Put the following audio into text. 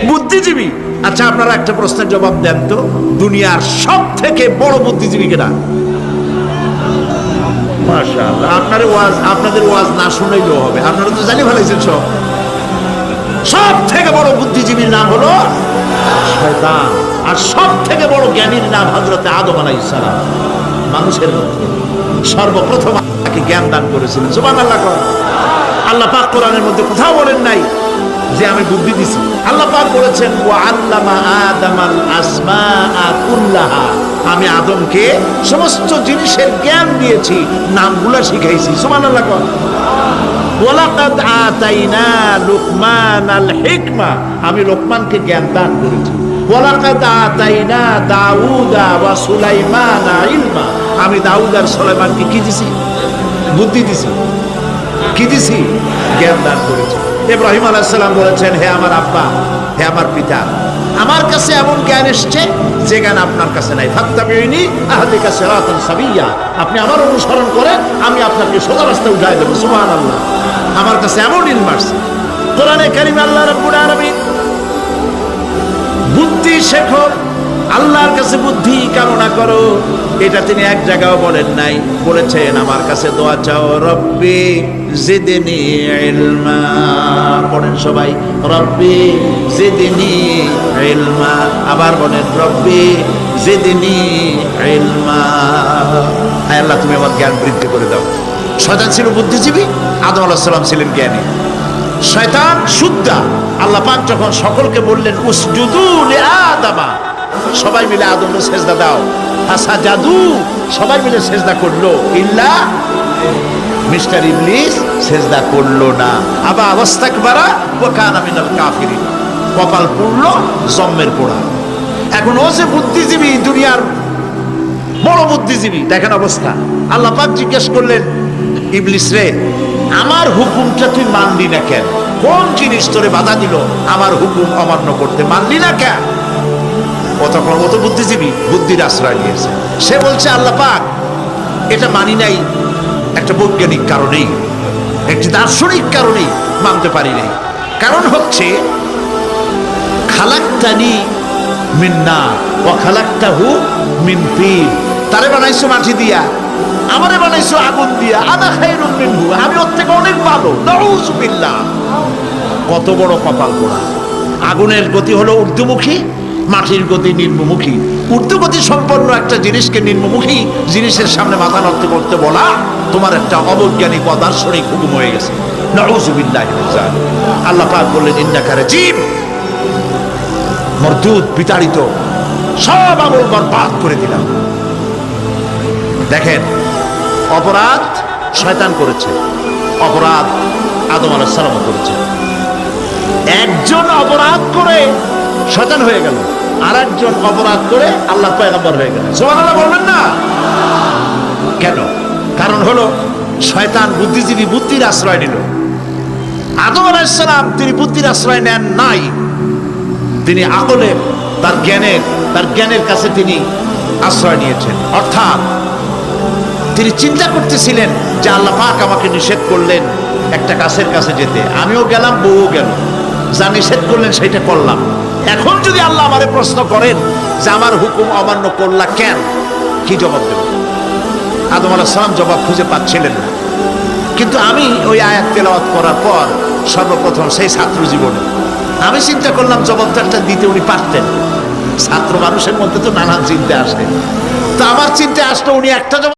বুদ্ধিজীবী। আচ্ছা, আপনারা একটা প্রশ্নের জবাব দেন তো, দুনিয়ার সব থেকে বড় বুদ্ধিজীবী কেনা? মাশাআল্লাহ, আপনাদের ওয়াজ না শুনলেও হবে, আপনারা তো জানি ফেলাইছেন সব। সব থেকে বড় বুদ্ধিজীবীর নাম হলো শয়তান, আর সব থেকে বড় জ্ঞানীর নাম হযরত আদম আলাইহিস সালাম। মানুষের মধ্যে সর্বপ্রথম তাকে জ্ঞান দান করেছিলেন। সুবহানাল্লাহ। আল্লাহ পাক কোরআনের মধ্যে কোথাও বলেন নাই যে আমি বুদ্ধি দিছি। আল্লাহ পাক বলেছেন ওয়া আল্লামা আদামাল আসমাআ কুল্লাহা, আমি আদমকে সমস্ত জিনিসের জ্ঞান দিয়েছি, নামগুলো শিখাইছি। সুবহানাল্লাহ। ওয়ালাকাদ আতাইনা লুকমানাল হিকমা, আমি লোকমানকে জ্ঞান দান করেছি। ওয়ালাকাদ আতাইনা দাউদা ওয়া সুলাইমানা ইলমা, আমি দাউদ আর সুলাইমানকে কি দিছি? বুদ্ধি দিছি। কি দিছি? জ্ঞান দান করেছি। ইব্রাহিম আলাইহিস সালাম বলেছেন, হে আমার আব্বা, হে আমার পিতা, আমার কাছে এমন জ্ঞান এসেছে যে জ্ঞান আপনার কাছে নাই। ফাত্তাবিউনি আহদিকা সিরাতান সাবিয়্যা, আপনি আমার অনুসরণ করেন, আমি আপনাকে সোজা রাস্তায় উঠাই দেব। সুবহানাল্লাহ। আমার কাছে এমন ইলম আসছে। কোরআনে কারীমে আল্লাহ রাব্বুল আলামিন বুদ্ধি শেখো, আল্লাহর কাছে বুদ্ধি কামনা করো, এটা তিনি এক জায়গাও বলেন নাই। বলেছেন আমার কাছে দোয়া চাও, রব্বি জিদনি ইলমা। পড়েন সবাই, রব্বি জিদনি ইলমা। আবার বলেন, রব্বি জিদনি ইলমা। আয় আল্লাহ, তুমি আমার জ্ঞান বৃদ্ধি করে দাও। শয়তান ছিল বুদ্ধিজীবী, আদম আলাইহিস সালাম ছিলেন জ্ঞানী। শয়তান সুদ্দা। আল্লাহ পাক যখন সকলকে বললেন উসজুদু লিআদামা, সবাই মিলে আদমকে সেজদা দাও, ফাসাজাদু, সবাই মিলে সেজদা করলো, ইল্লা মিস্টার ইবলিস সেজদা করলো না। আবা ওয়াস্তাকবারা ওয়া কানা মিনাল কাফিরিন, কপাল পুড়লো, জম্মের পোড়া। এখন ও যে বুদ্ধিজীবী, দুনিয়ার বড় বুদ্ধিজীবী, দেখেন অবস্থা। আল্লাহ পাক জিজ্ঞেস করলেন, ইবলিস রে, আমার হুকুমটা তুই মানলি না কেন? কোন জিনিস তোরে বাধা দিল আমার হুকুম অমান্য করতে? মানলি না কেন? ও তো বুদ্ধিজীবী, বুদ্ধির আশ্রয় নিয়েছে। সে বলছে, আল্লাহ পাক, এটা মানি নাই একটা বৈজ্ঞানিক কারণেই, একটি দার্শনিক কারণেই মানতে পারি নাই। কারণ হচ্ছে খালাকতানি মিন নার ওয়া খালাকতাহু মিন তিন, তারে বানাইছো মাটি দিয়া, আমারে বানাইছো আগুন দিয়া, আনা খায়রুম মিনহু, আমি ওর থেকে অনেক ভালো। নাউযুবিল্লাহ। কত বড় কপাল পোড়া। আগুনের গতি হলো ঊর্ধ্বমুখী, মাটির গতি নিম্নমুখী। ঊর্ধ্বগতি সম্পন্ন একটা জিনিসকে নিম্নমুখী জিনিসের সামনে মাথা নত করতে বলা তোমার একটা অবৈজ্ঞানিক অদার্শনিক হুকুম হয়ে গেছে। নাউযুবিল্লাহ। আল্লাহ পাক বললেন, ইন্নাকা রাজিম, মরদুদ, বিতাড়িত, সব আমল বরবাদ করে দিলাম। দেখেন, অপরাধ শয়তান করেছে, অপরাধ আদম আলাইহিস সালাম করেছে। একজন অপরাধ করে শয়তান হয়ে গেল, আর একজন অপরাধ করে আল্লাহ পয়গম্বর হয়ে গেল। সুবহানাল্লাহ বলবেন না কেন? কারণ হলো শয়তান বুদ্ধিজীবী, বুদ্ধির আশ্রয় নিল। আদম আলাইহিস সালাম তিনি বুদ্ধির আশ্রয় নেন নাই, তিনি আকলের, তার জ্ঞানের কাছে তিনি আশ্রয় নিয়েছেন। অর্থাৎ তিনি চিন্তা করতেছিলেন যে আল্লাহ পাক আমাকে নিষেধ করলেন একটা গাছের কাছে যেতে, আমিও গেলাম, বউও গেল, যা নিষেধ করলেন সেটা করলাম। এখন যদি আল্লাহ আমারে প্রশ্ন করেন যে আমার হুকুম অমান্য করলা কেন, কি জবাব দেব? আদম আলাইহিস সালাম জবাব খুঁজে পাচ্ছিলেন না। কিন্তু আমি ওই আয়াত তেলাওয়াত করার পর সর্বপ্রথম সেই ছাত্র জীবনে আমি চিন্তা করলাম জবাবটা একটা দিতে উনি পারতেন। ছাত্র মানুষের মধ্যে তো নানান চিন্তা আসে, তো আমার চিন্তা আসলো উনি একটা